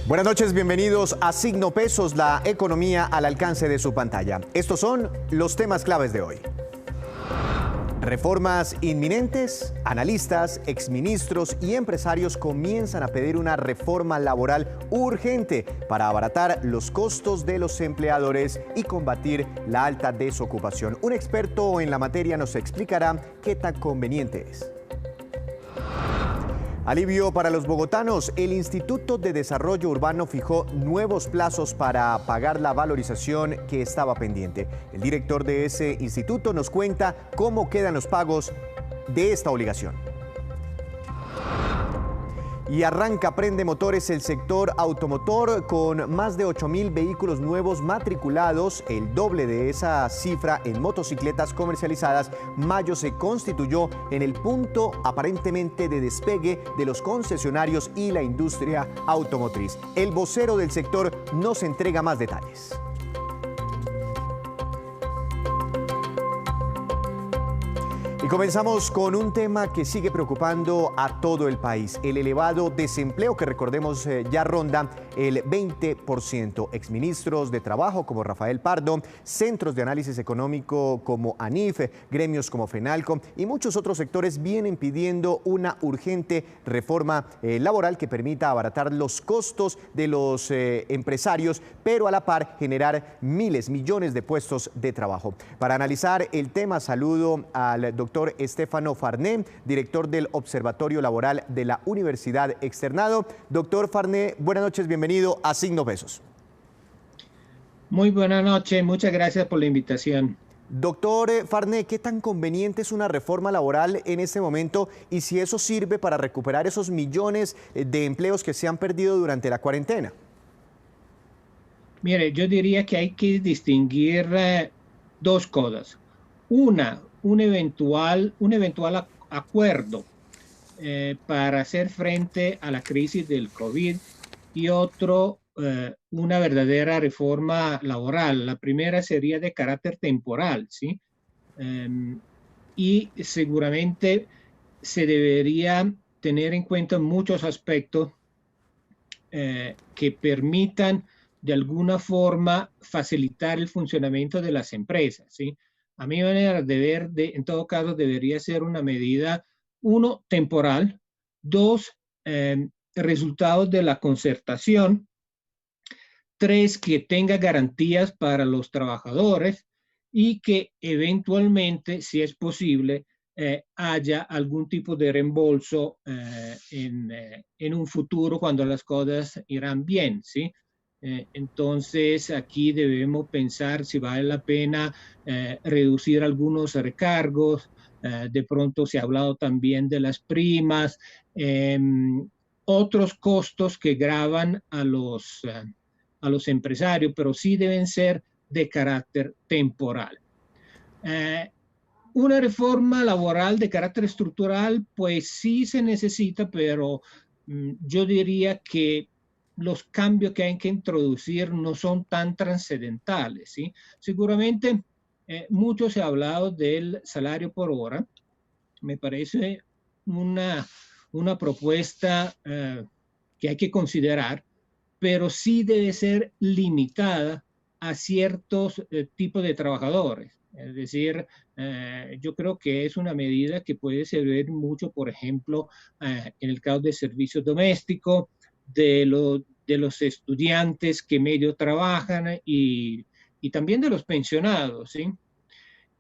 Buenas noches, bienvenidos a Signo Pesos, la economía al alcance de su pantalla. Estos son los temas claves de hoy. Reformas inminentes, analistas, exministros y empresarios comienzan a pedir una reforma laboral urgente para abaratar los costos de los empleadores y combatir la alta desocupación. Un experto en la materia nos explicará qué tan conveniente es. Alivio para los bogotanos. El Instituto de Desarrollo Urbano fijó nuevos plazos para pagar la valorización que estaba pendiente. El director de ese instituto nos cuenta cómo quedan los pagos de esta obligación. Y arranca, prende motores el sector automotor con más de 8.000 vehículos nuevos matriculados, el doble de esa cifra en motocicletas comercializadas. Mayo se constituyó en el punto aparentemente de despegue de los concesionarios y la industria automotriz. El vocero del sector nos entrega más detalles. Y comenzamos con un tema que sigue preocupando a todo el país, el elevado desempleo que recordemos ya ronda el 20%. Exministros de Trabajo como Rafael Pardo, centros de análisis económico como ANIF, gremios como FENALCO y muchos otros sectores vienen pidiendo una urgente reforma laboral que permita abaratar los costos de los empresarios, pero a la par generar millones de puestos de trabajo. Para analizar el tema saludo al doctor Stefano Farné, director del Observatorio Laboral de la Universidad Externado. Doctor Farné, buenas noches, bienvenido a Signo Pesos. Muy buenas noches, muchas gracias por la invitación. Doctor Farné, ¿qué tan conveniente es una reforma laboral en este momento y si eso sirve para recuperar esos millones de empleos que se han perdido durante la cuarentena? Mire, yo diría que hay que distinguir dos cosas. Un eventual acuerdo para hacer frente a la crisis del COVID y otro, una verdadera reforma laboral. La primera sería de carácter temporal, ¿sí? Y seguramente se debería tener en cuenta muchos aspectos que permitan de alguna forma facilitar el funcionamiento de las empresas, ¿sí? A mi manera de ver, en todo caso, debería ser una medida, uno, temporal, dos, resultados de la concertación, tres, que tenga garantías para los trabajadores y que eventualmente, si es posible, haya algún tipo de reembolso en un futuro cuando las cosas irán bien, ¿sí? Entonces aquí debemos pensar si vale la pena reducir algunos recargos. De pronto se ha hablado también de las primas, otros costos que gravan a los empresarios, pero sí deben ser de carácter temporal. Una reforma laboral de carácter estructural, pues sí se necesita, pero yo diría que los cambios que hay que introducir no son tan trascendentales, ¿sí? Seguramente mucho se ha hablado del salario por hora. Me parece una propuesta que hay que considerar, pero sí debe ser limitada a ciertos tipos de trabajadores. Es decir, yo creo que es una medida que puede servir mucho, por ejemplo, en el caso de servicios domésticos, de los estudiantes que medio trabajan y también de los pensionados, ¿sí?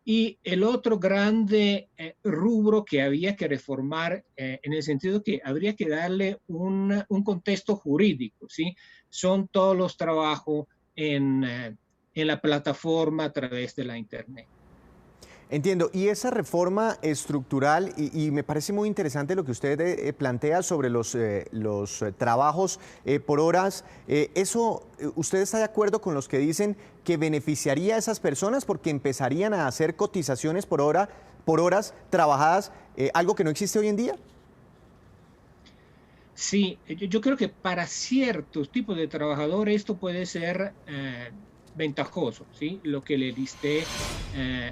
Y el otro grande rubro que había que reformar en el sentido que habría que darle un contexto jurídico, ¿sí? Son todos los trabajos en la plataforma a través de la Internet. Entiendo. Y esa reforma estructural, y me parece muy interesante lo que usted plantea sobre los trabajos por horas, ¿usted está de acuerdo con los que dicen que beneficiaría a esas personas porque empezarían a hacer cotizaciones por horas trabajadas, algo que no existe hoy en día? Sí, yo creo que para ciertos tipos de trabajadores esto puede ser ventajoso, ¿sí? Lo que le listé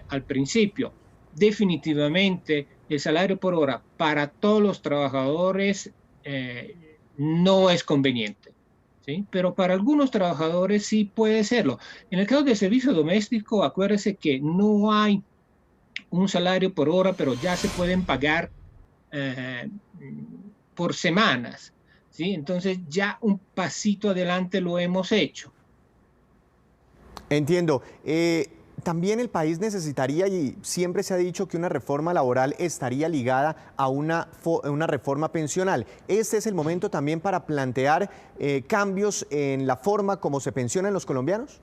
al principio. Definitivamente el salario por hora para todos los trabajadores no es conveniente, ¿sí? Pero para algunos trabajadores sí puede serlo. En el caso del servicio doméstico, acuérdese que no hay un salario por hora, pero ya se pueden pagar eh, por semanas, ¿sí? Entonces ya un pasito adelante lo hemos hecho. Entiendo. También el país necesitaría, y siempre se ha dicho que una reforma laboral estaría ligada a una reforma pensional. Este es el momento también para plantear cambios en la forma como se pensionan los colombianos.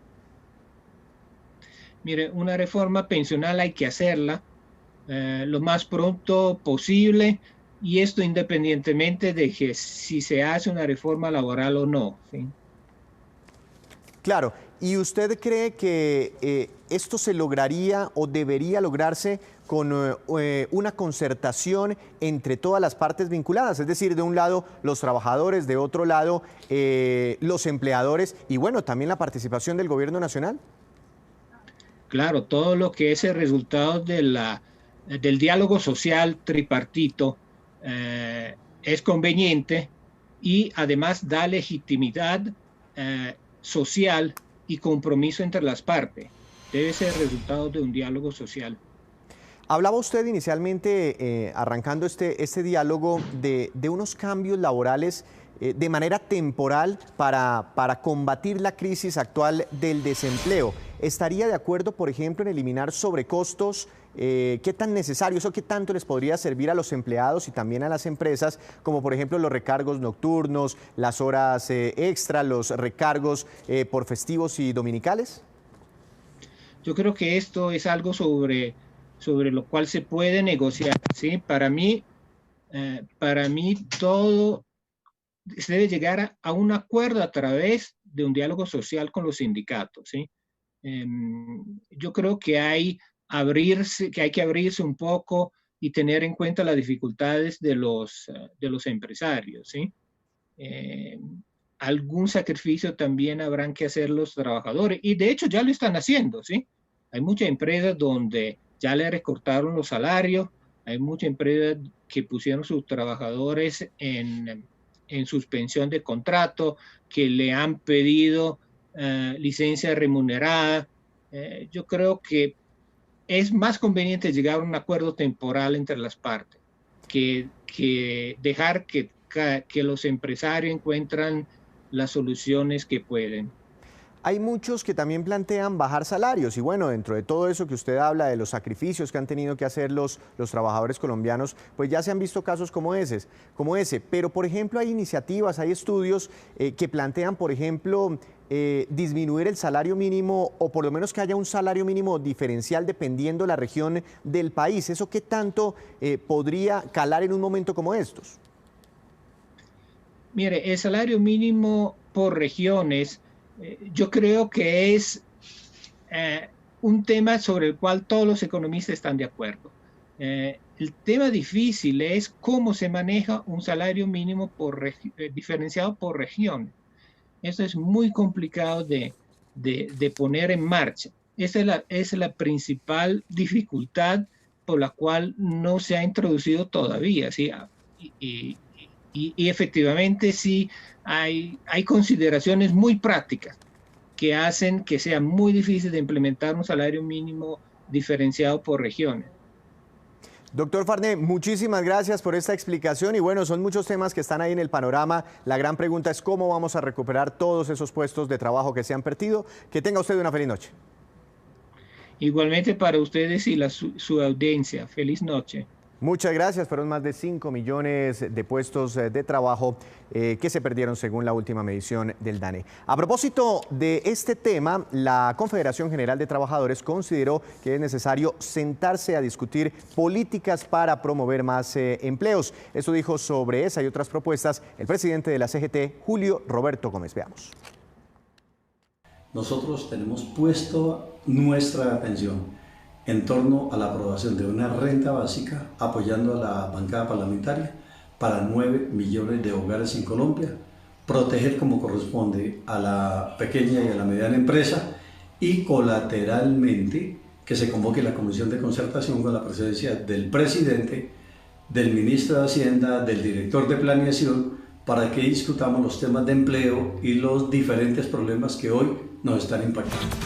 Mire, una reforma pensional hay que hacerla lo más pronto posible, y esto independientemente de que si se hace una reforma laboral o no, ¿sí? Claro, ¿y usted cree que esto se lograría o debería lograrse con una concertación entre todas las partes vinculadas? Es decir, de un lado los trabajadores, de otro lado los empleadores y bueno, también la participación del gobierno nacional. Claro, todo lo que es el resultado del diálogo social tripartito es conveniente, y además da legitimidad social y compromiso entre las partes. Debe ser el resultado de un diálogo social. Hablaba usted inicialmente, arrancando este diálogo, de unos cambios laborales de manera temporal para combatir la crisis actual del desempleo. ¿Estaría de acuerdo, por ejemplo, en eliminar sobrecostos? ¿Qué tan necesarios o qué tanto les podría servir a los empleados y también a las empresas, como por ejemplo los recargos nocturnos, las horas extra, los recargos por festivos y dominicales? Yo creo que esto es algo sobre lo cual se puede negociar, ¿sí? Para mí todo se debe llegar a un acuerdo a través de un diálogo social con los sindicatos, ¿sí? Yo creo que que hay que abrirse un poco y tener en cuenta las dificultades de los empresarios, ¿sí? Eh, Algún sacrificio también habrán que hacer los trabajadores, y de hecho ya lo están haciendo, ¿sí? Hay muchas empresas donde ya le recortaron los salarios, hay muchas empresas que pusieron sus trabajadores en suspensión de contrato, que le han pedido licencia remunerada. Yo creo que es más conveniente llegar a un acuerdo temporal entre las partes que dejar que los empresarios encuentran las soluciones que pueden. Hay muchos que también plantean bajar salarios y bueno, dentro de todo eso que usted habla de los sacrificios que han tenido que hacer los trabajadores colombianos, pues ya se han visto casos como ese. Pero por ejemplo hay iniciativas, hay estudios que plantean, por ejemplo, disminuir el salario mínimo o por lo menos que haya un salario mínimo diferencial dependiendo la región del país. ¿Eso qué tanto podría calar en un momento como estos? Mire, el salario mínimo por regiones, yo creo que es un tema sobre el cual todos los economistas están de acuerdo. El tema difícil es cómo se maneja un salario mínimo diferenciado por región. Eso es muy complicado de poner en marcha. Esa es la principal dificultad por la cual no se ha introducido todavía, ¿sí? Y efectivamente sí hay consideraciones muy prácticas que hacen que sea muy difícil de implementar un salario mínimo diferenciado por regiones. Doctor Farné, muchísimas gracias por esta explicación y bueno, son muchos temas que están ahí en el panorama. La gran pregunta es cómo vamos a recuperar todos esos puestos de trabajo que se han perdido. Que tenga usted una feliz noche. Igualmente para ustedes y su audiencia. Feliz noche. Muchas gracias. Fueron más de 5 millones de puestos de trabajo que se perdieron según la última medición del DANE. A propósito de este tema, la Confederación General de Trabajadores consideró que es necesario sentarse a discutir políticas para promover más empleos. Eso dijo sobre esa y otras propuestas el presidente de la CGT, Julio Roberto Gómez. Veamos. Nosotros tenemos puesto nuestra atención en torno a la aprobación de una renta básica, apoyando a la bancada parlamentaria para 9 millones de hogares en Colombia, proteger como corresponde a la pequeña y a la mediana empresa y colateralmente que se convoque la Comisión de Concertación con la presencia del presidente, del ministro de Hacienda, del director de Planeación, para que discutamos los temas de empleo y los diferentes problemas que hoy nos están impactando.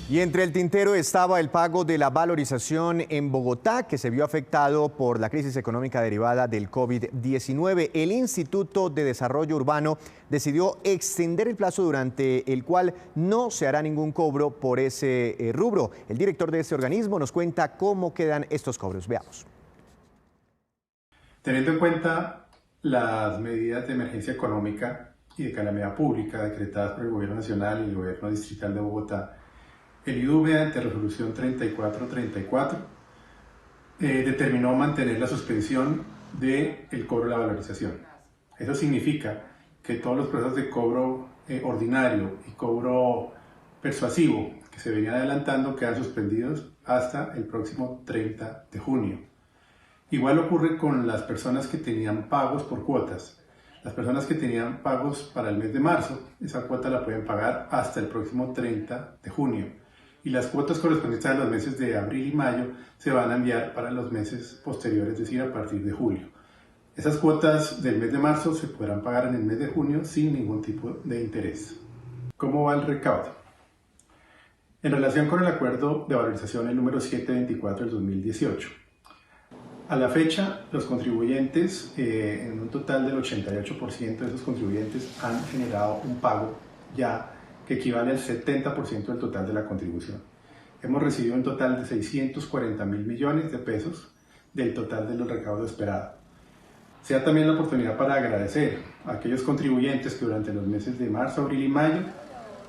Y entre el tintero estaba el pago de la valorización en Bogotá, que se vio afectado por la crisis económica derivada del COVID-19. El Instituto de Desarrollo Urbano decidió extender el plazo durante el cual no se hará ningún cobro por ese rubro. El director de este organismo nos cuenta cómo quedan estos cobros. Veamos. Teniendo en cuenta las medidas de emergencia económica y de calamidad pública decretadas por el Gobierno Nacional y el Gobierno Distrital de Bogotá, el IDU, mediante resolución 3434, determinó mantener la suspensión del cobro de la valorización. Eso significa que todos los procesos de cobro ordinario y cobro persuasivo que se venían adelantando quedan suspendidos hasta el próximo 30 de junio. Igual ocurre con las personas que tenían pagos por cuotas. Las personas que tenían pagos para el mes de marzo, esa cuota la pueden pagar hasta el próximo 30 de junio. Y las cuotas correspondientes a los meses de abril y mayo se van a enviar para los meses posteriores, es decir, a partir de julio. Esas cuotas del mes de marzo se podrán pagar en el mes de junio sin ningún tipo de interés. ¿Cómo va el recaudo? En relación con el acuerdo de valorización el número 724 del 2018, a la fecha, los contribuyentes, en un total del 88% de esos contribuyentes han generado un pago ya que equivale al 70% del total de la contribución. Hemos recibido un total de 640.000 millones de pesos del total de los recaudos esperados. Sea también la oportunidad para agradecer a aquellos contribuyentes que durante los meses de marzo, abril y mayo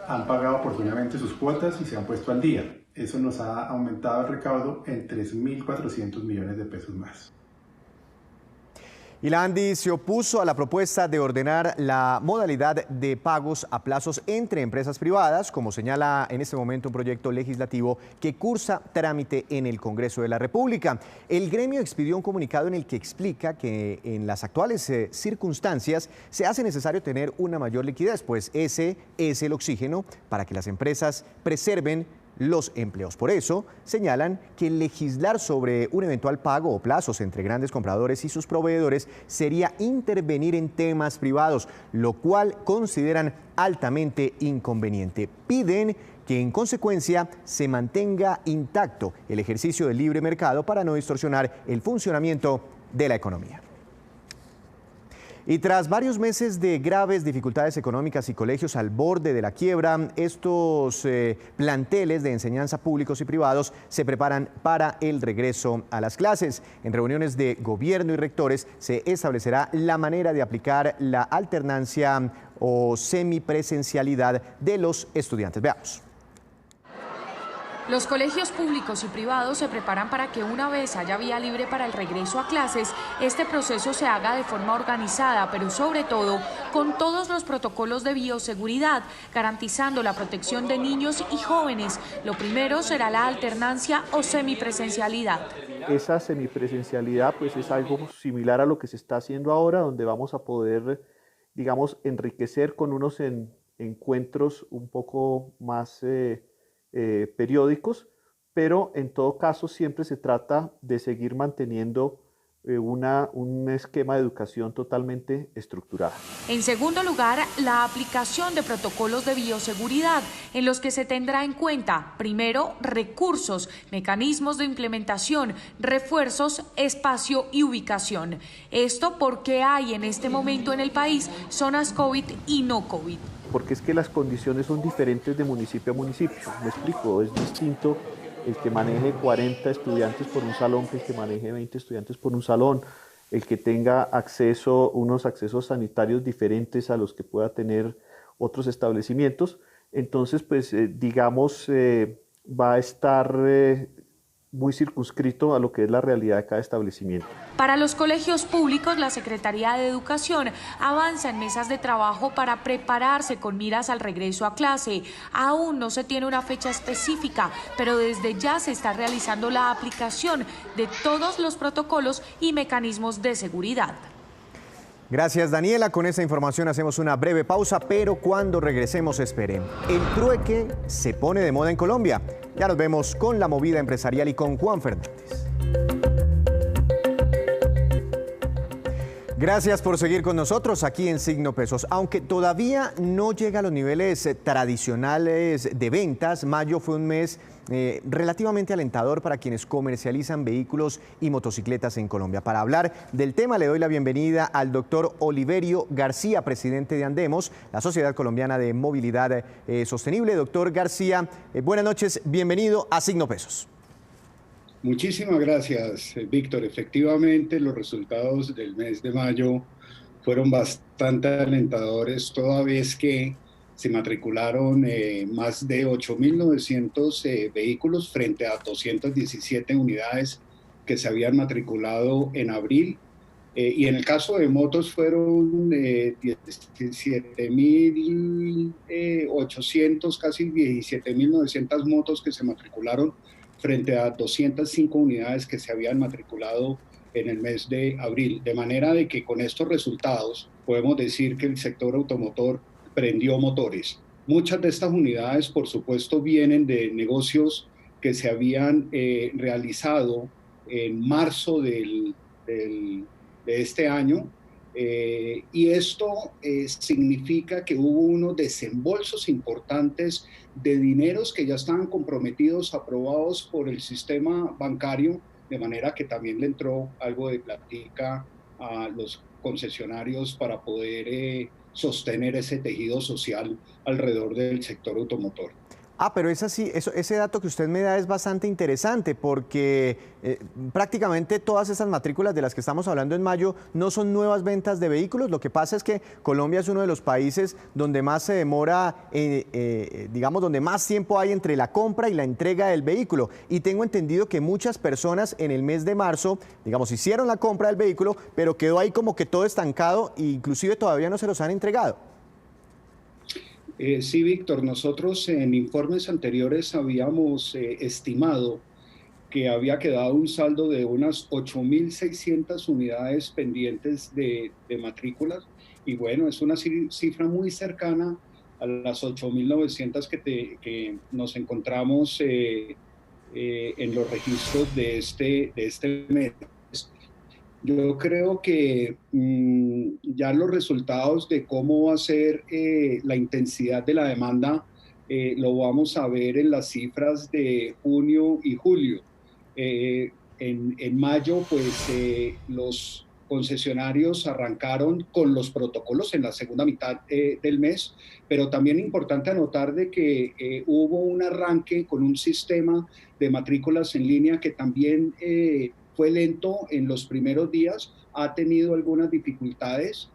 han pagado oportunamente sus cuotas y se han puesto al día. Eso nos ha aumentado el recaudo en 3.400 millones de pesos más. Y la ANDI se opuso a la propuesta de ordenar la modalidad de pagos a plazos entre empresas privadas, como señala en este momento un proyecto legislativo que cursa trámite en el Congreso de la República. El gremio expidió un comunicado en el que explica que en las actuales circunstancias se hace necesario tener una mayor liquidez, pues ese es el oxígeno para que las empresas preserven los empleos. Por eso señalan que legislar sobre un eventual pago o plazos entre grandes compradores y sus proveedores sería intervenir en temas privados, lo cual consideran altamente inconveniente. Piden que en consecuencia se mantenga intacto el ejercicio del libre mercado para no distorsionar el funcionamiento de la economía. Y tras varios meses de graves dificultades económicas y colegios al borde de la quiebra, estos planteles de enseñanza públicos y privados se preparan para el regreso a las clases. En reuniones de gobierno y rectores se establecerá la manera de aplicar la alternancia o semipresencialidad de los estudiantes. Veamos. Los colegios públicos y privados se preparan para que una vez haya vía libre para el regreso a clases, este proceso se haga de forma organizada, pero sobre todo con todos los protocolos de bioseguridad, garantizando la protección de niños y jóvenes. Lo primero será la alternancia o semipresencialidad. Esa semipresencialidad pues es algo similar a lo que se está haciendo ahora, donde vamos a poder, digamos, enriquecer con unos encuentros un poco más periódicos, pero en todo caso siempre se trata de seguir manteniendo un esquema de educación totalmente estructurado. En segundo lugar, la aplicación de protocolos de bioseguridad en los que se tendrá en cuenta, primero, recursos, mecanismos de implementación, refuerzos, espacio y ubicación. Esto porque hay en este momento en el país zonas COVID y no COVID. Porque es que las condiciones son diferentes de municipio a municipio. Me explico, es distinto el que maneje 40 estudiantes por un salón que el que maneje 20 estudiantes por un salón, el que tenga unos accesos sanitarios diferentes a los que pueda tener otros establecimientos. Entonces, pues, digamos, va a estar muy circunscrito a lo que es la realidad de cada establecimiento. Para los colegios públicos, la Secretaría de Educación avanza en mesas de trabajo para prepararse con miras al regreso a clase. Aún no se tiene una fecha específica, pero desde ya se está realizando la aplicación de todos los protocolos y mecanismos de seguridad. Gracias, Daniela. Con esta información hacemos una breve pausa, pero cuando regresemos esperen. El trueque se pone de moda en Colombia. Ya nos vemos con la movida empresarial y con Juan Fernández. Gracias por seguir con nosotros aquí en Signo Pesos. Aunque todavía no llega a los niveles tradicionales de ventas, mayo fue un mes relativamente alentador para quienes comercializan vehículos y motocicletas en Colombia. Para hablar del tema le doy la bienvenida al doctor Oliverio García, presidente de Andemos, la Sociedad Colombiana de Movilidad Sostenible. Doctor García, buenas noches, bienvenido a Signo Pesos. Muchísimas gracias, Víctor. Efectivamente, los resultados del mes de mayo fueron bastante alentadores, toda vez que se matricularon más de 8.900 vehículos frente a 217 unidades que se habían matriculado en abril. Y en el caso de motos fueron 17.800, casi 17.900 motos que se matricularon frente a 205 unidades que se habían matriculado en el mes de abril. De manera de que con estos resultados podemos decir que el sector automotor prendió motores. Muchas de estas unidades, por supuesto, vienen de negocios que se habían realizado en marzo de este año, y esto significa que hubo unos desembolsos importantes de dineros que ya estaban comprometidos, aprobados por el sistema bancario, de manera que también le entró algo de plática a los concesionarios para poder sostener ese tejido social alrededor del sector automotor. Pero ese dato que usted me da es bastante interesante porque prácticamente todas esas matrículas de las que estamos hablando en mayo no son nuevas ventas de vehículos. Lo que pasa es que Colombia es uno de los países donde más se demora, digamos, donde más tiempo hay entre la compra y la entrega del vehículo. Y tengo entendido que muchas personas en el mes de marzo, digamos, hicieron la compra del vehículo, pero quedó ahí como que todo estancado e inclusive todavía no se los han entregado. Sí, Víctor, nosotros en informes anteriores habíamos estimado que había quedado un saldo de unas 8.600 unidades pendientes de matrículas, y bueno, es una cifra muy cercana a las 8.900 que nos encontramos en los registros de este mes. Yo creo que ya los resultados de cómo va a ser la intensidad de la demanda lo vamos a ver en las cifras de junio y julio. En mayo, pues los concesionarios arrancaron con los protocolos en la segunda mitad del mes, pero también es importante anotar de que hubo un arranque con un sistema de matrículas en línea que también fue lento en los primeros días, ha tenido algunas dificultades.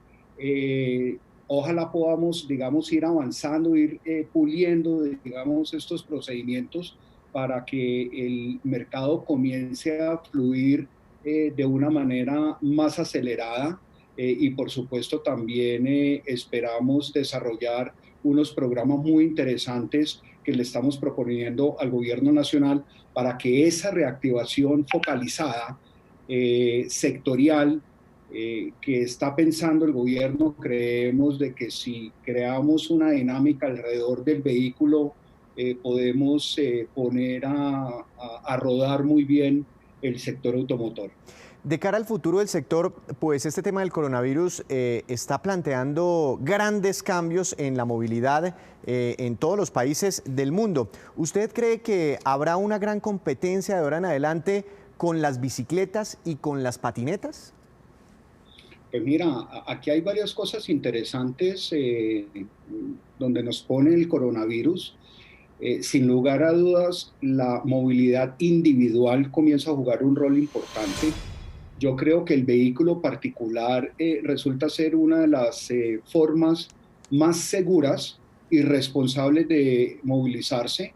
Ojalá podamos, digamos, ir avanzando, ir puliendo, digamos, estos procedimientos para que el mercado comience a fluir de una manera más acelerada, y por supuesto también esperamos desarrollar unos programas muy interesantes que le estamos proponiendo al gobierno nacional para que esa reactivación focalizada, sectorial, que está pensando el gobierno, creemos de que si creamos una dinámica alrededor del vehículo, podemos poner a rodar muy bien el sector automotor. De cara al futuro del sector, pues este tema del coronavirus está planteando grandes cambios en la movilidad en todos los países del mundo. ¿Usted cree que habrá una gran competencia de ahora en adelante con las bicicletas y con las patinetas? Pues mira, aquí hay varias cosas interesantes donde nos pone el coronavirus. Sin lugar a dudas, la movilidad individual comienza a jugar un rol importante. Yo creo que el vehículo particular resulta ser una de las formas más seguras y responsables de movilizarse.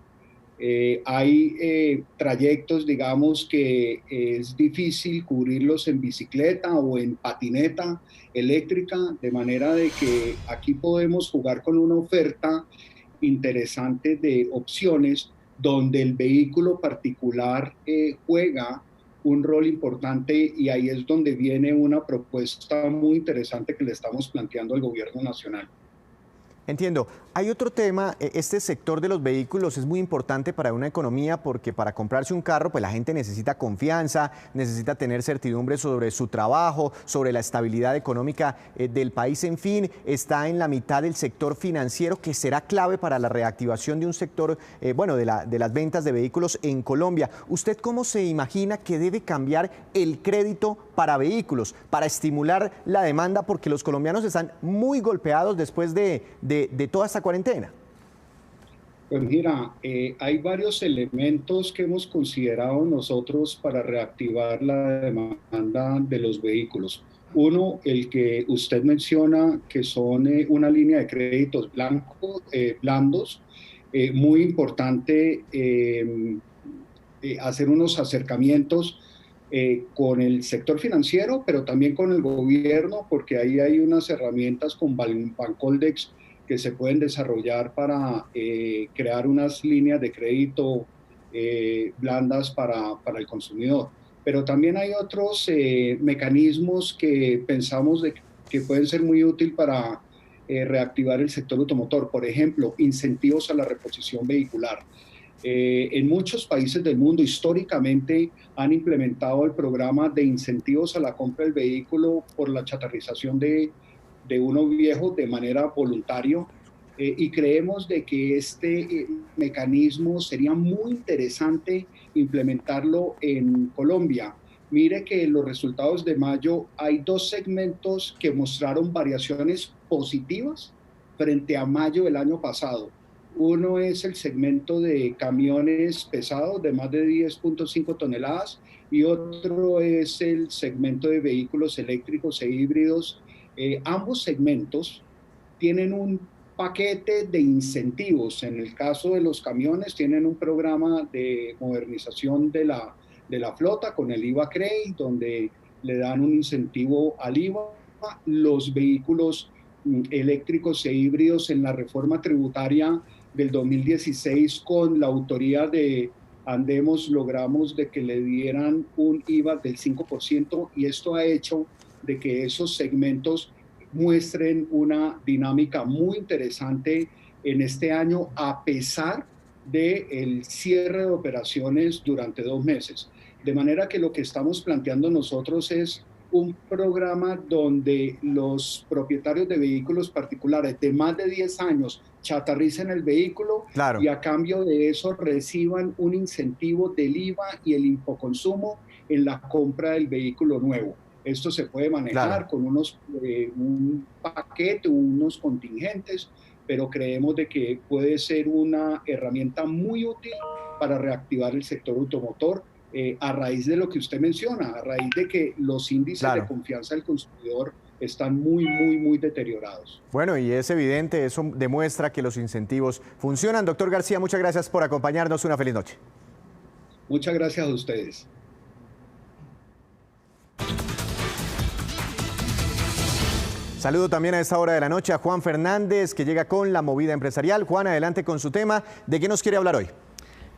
Hay trayectos, digamos, que es difícil cubrirlos en bicicleta o en patineta eléctrica, de manera de que aquí podemos jugar con una oferta interesante de opciones donde el vehículo particular juega un rol importante, y ahí es donde viene una propuesta muy interesante que le estamos planteando al gobierno nacional. Entiendo. Hay otro tema, este sector de los vehículos es muy importante para una economía porque para comprarse un carro, pues la gente necesita confianza, necesita tener certidumbre sobre su trabajo, sobre la estabilidad económica del país. En fin, está en la mitad del sector financiero que será clave para la reactivación de un sector, de las ventas de vehículos en Colombia. ¿Usted cómo se imagina que debe cambiar el crédito para vehículos, para estimular la demanda? Porque los colombianos están muy golpeados después de toda esta cuarentena. Pues mira, hay varios elementos que hemos considerado nosotros para reactivar la demanda de los vehículos. Uno, el que usted menciona, que son una línea de créditos blandos, muy importante hacer unos acercamientos con el sector financiero, pero también con el gobierno, porque ahí hay unas herramientas con Bancoldex que se pueden desarrollar para crear unas líneas de crédito blandas para el consumidor. Pero también hay otros mecanismos que pensamos que pueden ser muy útiles para reactivar el sector automotor. Por ejemplo, incentivos a la reposición vehicular. En muchos países del mundo históricamente han implementado el programa de incentivos a la compra del vehículo por la chatarrización de uno viejo de manera voluntaria, y creemos de que este mecanismo sería muy interesante implementarlo en Colombia. Mire que en los resultados de mayo hay 2 segmentos que mostraron variaciones positivas frente a mayo del año pasado. Uno es el segmento de camiones pesados de más de 10.5 toneladas y otro es el segmento de vehículos eléctricos e híbridos. Ambos segmentos tienen un paquete de incentivos. En el caso de los camiones tienen un programa de modernización de la flota con el IVA Credit, donde le dan un incentivo al IVA. Los vehículos eléctricos e híbridos en la reforma tributaria del 2016 con la autoría de Andemos logramos de que le dieran un IVA del 5% y esto ha hecho de que esos segmentos muestren una dinámica muy interesante en este año a pesar del cierre de operaciones durante 2 meses. De manera que lo que estamos planteando nosotros es un programa donde los propietarios de vehículos particulares de más de 10 años chatarricen el vehículo, claro, y a cambio de eso reciban un incentivo del IVA y el infoconsumo en la compra del vehículo nuevo. Esto se puede manejar, claro, con un paquete, unos contingentes, pero creemos de que puede ser una herramienta muy útil para reactivar el sector automotor a raíz de lo que usted menciona, a raíz de que los índices, claro, de confianza del consumidor están muy deteriorados. Bueno, y es evidente, eso demuestra que los incentivos funcionan. Doctor García, muchas gracias por acompañarnos. Una feliz noche. Muchas gracias a ustedes. Saludo también a esta hora de la noche a Juan Fernández, que llega con la movida empresarial. Juan, adelante con su tema. ¿De qué nos quiere hablar hoy?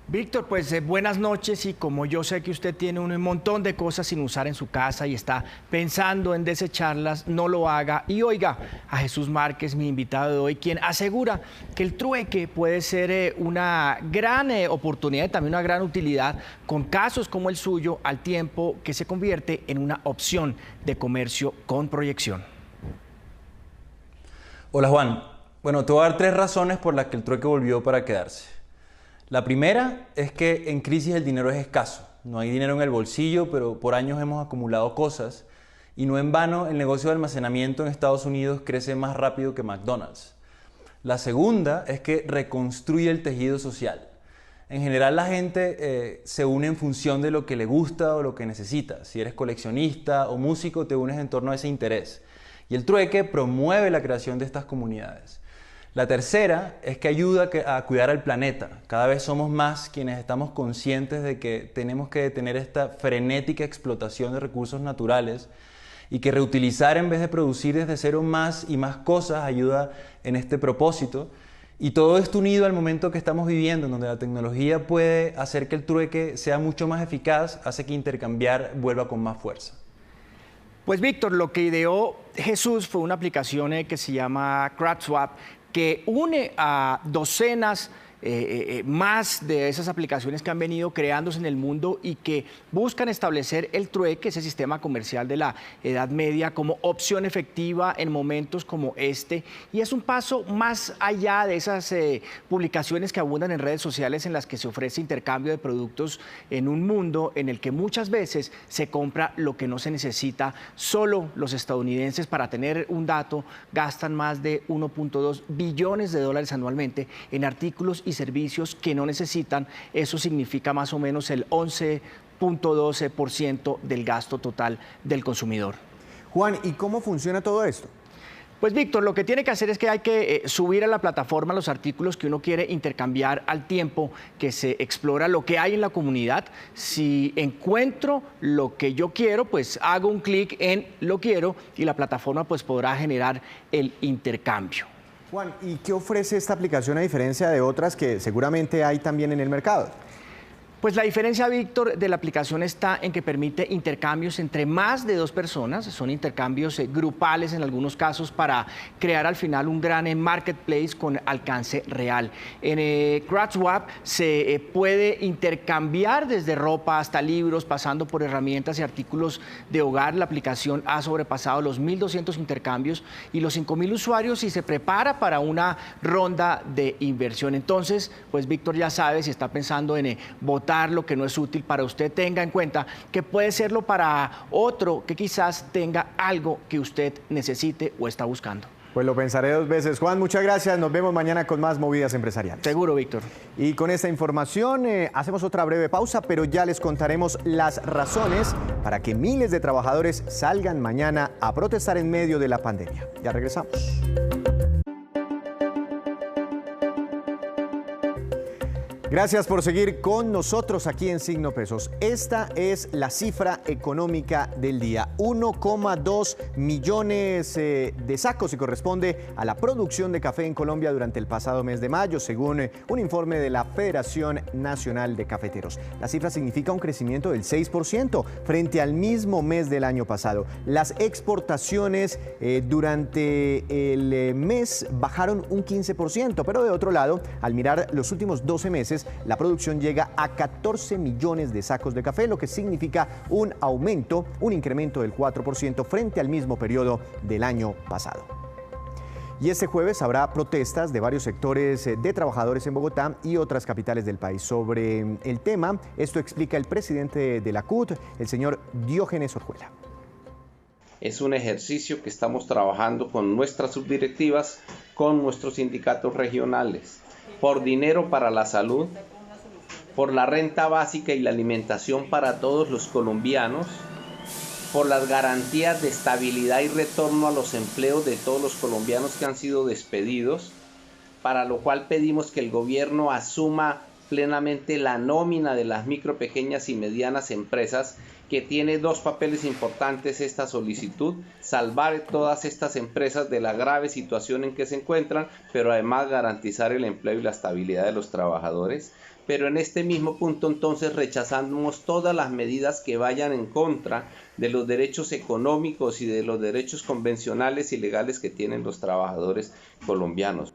Víctor, pues buenas noches, y como yo sé que usted tiene un montón de cosas sin usar en su casa y está pensando en desecharlas, no lo haga y oiga a Jesús Márquez, mi invitado de hoy, quien asegura que el trueque puede ser una gran oportunidad y también una gran utilidad con casos como el suyo, al tiempo que se convierte en una opción de comercio con proyección. Hola Juan, bueno, te voy a dar 3 razones por las que el trueque volvió para quedarse. La primera es que en crisis el dinero es escaso, no hay dinero en el bolsillo, pero por años hemos acumulado cosas y no en vano el negocio de almacenamiento en Estados Unidos crece más rápido que McDonald's. La segunda es que reconstruye el tejido social. En general la gente se une en función de lo que le gusta o lo que necesita. Si eres coleccionista o músico, te unes en torno a ese interés. Y el trueque promueve la creación de estas comunidades. La tercera es que ayuda a cuidar al planeta. Cada vez somos más quienes estamos conscientes de que tenemos que detener esta frenética explotación de recursos naturales y que reutilizar en vez de producir desde cero más y más cosas ayuda en este propósito. Y todo esto unido al momento que estamos viviendo, en donde la tecnología puede hacer que el trueque sea mucho más eficaz, hace que intercambiar vuelva con más fuerza. Pues Víctor, lo que ideó Jesús fue una aplicación que se llama CrowdSwap, que une a docenas más de esas aplicaciones que han venido creándose en el mundo y que buscan establecer el trueque, ese sistema comercial de la Edad Media, como opción efectiva en momentos como este. Y es un paso más allá de esas publicaciones que abundan en redes sociales en las que se ofrece intercambio de productos en un mundo en el que muchas veces se compra lo que no se necesita. Solo los estadounidenses, para tener un dato, gastan más de 1.2 billones de dólares anualmente en artículos y servicios que no necesitan. Eso significa más o menos el 11.12% del gasto total del consumidor. Juan, ¿y cómo funciona todo esto? Pues Víctor, lo que tiene que hacer es que hay que subir a la plataforma los artículos que uno quiere intercambiar al tiempo que se explora lo que hay en la comunidad. Si encuentro lo que yo quiero, pues hago un clic en lo quiero y la plataforma pues podrá generar el intercambio. Juan, ¿y qué ofrece esta aplicación a diferencia de otras que seguramente hay también en el mercado? Pues la diferencia, Víctor, de la aplicación está en que permite intercambios entre más de 2 personas. Son intercambios grupales en algunos casos para crear al final un gran marketplace con alcance real. En CrowdSwap se puede intercambiar desde ropa hasta libros, pasando por herramientas y artículos de hogar. La aplicación ha sobrepasado los 1.200 intercambios y los 5.000 usuarios y se prepara para una ronda de inversión. Entonces, pues Víctor ya sabe, si está pensando en votar lo que no es útil para usted, tenga en cuenta que puede serlo para otro que quizás tenga algo que usted necesite o está buscando. Pues lo pensaré 2 veces. Juan, muchas gracias. Nos vemos mañana con más movidas empresariales. Seguro, Víctor. Y con esta información hacemos otra breve pausa, pero ya les contaremos las razones para que miles de trabajadores salgan mañana a protestar en medio de la pandemia. Ya regresamos. Gracias por seguir con nosotros aquí en Signo Pesos. Esta es la cifra económica del día. 1,2 millones de sacos y corresponde a la producción de café en Colombia durante el pasado mes de mayo, según un informe de la Federación Nacional de Cafeteros. La cifra significa un crecimiento del 6% frente al mismo mes del año pasado. Las exportaciones durante el mes bajaron un 15%, pero de otro lado, al mirar los últimos 12 meses, la producción llega a 14 millones de sacos de café, lo que significa un incremento del 4% frente al mismo periodo del año pasado. Y este jueves habrá protestas de varios sectores de trabajadores en Bogotá y otras capitales del país. Sobre el tema, esto explica el presidente de la CUT, el señor Diógenes Orjuela. Es un ejercicio que estamos trabajando con nuestras subdirectivas, con nuestros sindicatos regionales, por dinero para la salud, por la renta básica y la alimentación para todos los colombianos, por las garantías de estabilidad y retorno a los empleos de todos los colombianos que han sido despedidos, para lo cual pedimos que el gobierno asuma plenamente la nómina de las micro, pequeñas y medianas empresas, que tiene 2 papeles importantes esta solicitud: salvar todas estas empresas de la grave situación en que se encuentran, pero además garantizar el empleo y la estabilidad de los trabajadores. Pero en este mismo punto entonces rechazamos todas las medidas que vayan en contra de los derechos económicos y de los derechos convencionales y legales que tienen los trabajadores colombianos.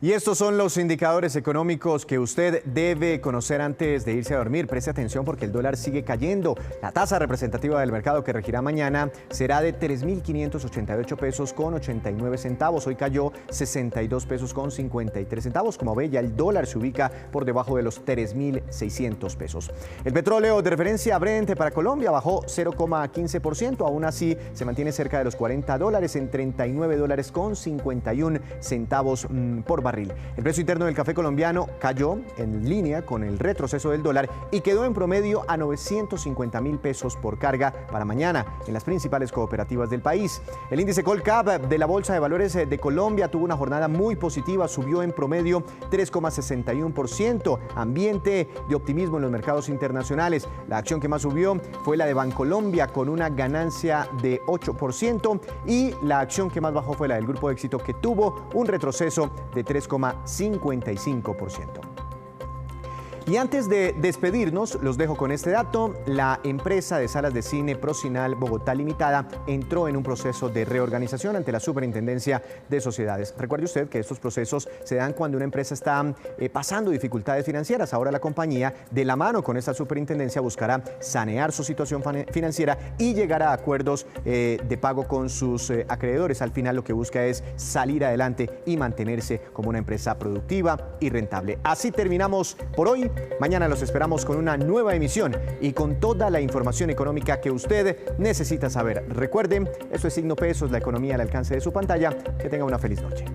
Y estos son los indicadores económicos que usted debe conocer antes de irse a dormir. Preste atención porque el dólar sigue cayendo. La tasa representativa del mercado que regirá mañana será de 3.588 pesos con 89 centavos. Hoy cayó 62 pesos con 53 centavos. Como ve, ya el dólar se ubica por debajo de los 3.600 pesos. El petróleo de referencia Brent para Colombia bajó 0,15%. Aún así, se mantiene cerca de los $40 en 39 dólares con 51 centavos por barril. El precio interno del café colombiano cayó en línea con el retroceso del dólar y quedó en promedio a 950.000 pesos por carga para mañana en las principales cooperativas del país. El índice Colcap de la Bolsa de Valores de Colombia tuvo una jornada muy positiva, subió en promedio 3,61%, ambiente de optimismo en los mercados internacionales. La acción que más subió fue la de Bancolombia con una ganancia de 8% y la acción que más bajó fue la del Grupo Éxito, que tuvo un retroceso de 3,55%. Y antes de despedirnos, los dejo con este dato. La empresa de salas de cine Procinal Bogotá Limitada entró en un proceso de reorganización ante la Superintendencia de Sociedades. Recuerde usted que estos procesos se dan cuando una empresa está pasando dificultades financieras. Ahora la compañía, de la mano con esta superintendencia, buscará sanear su situación financiera y llegar a acuerdos de pago con sus acreedores. Al final lo que busca es salir adelante y mantenerse como una empresa productiva y rentable. Así terminamos por hoy. Mañana los esperamos con una nueva emisión y con toda la información económica que usted necesita saber. Recuerden, esto es Signo Pesos, la economía al alcance de su pantalla. Que tenga una feliz noche.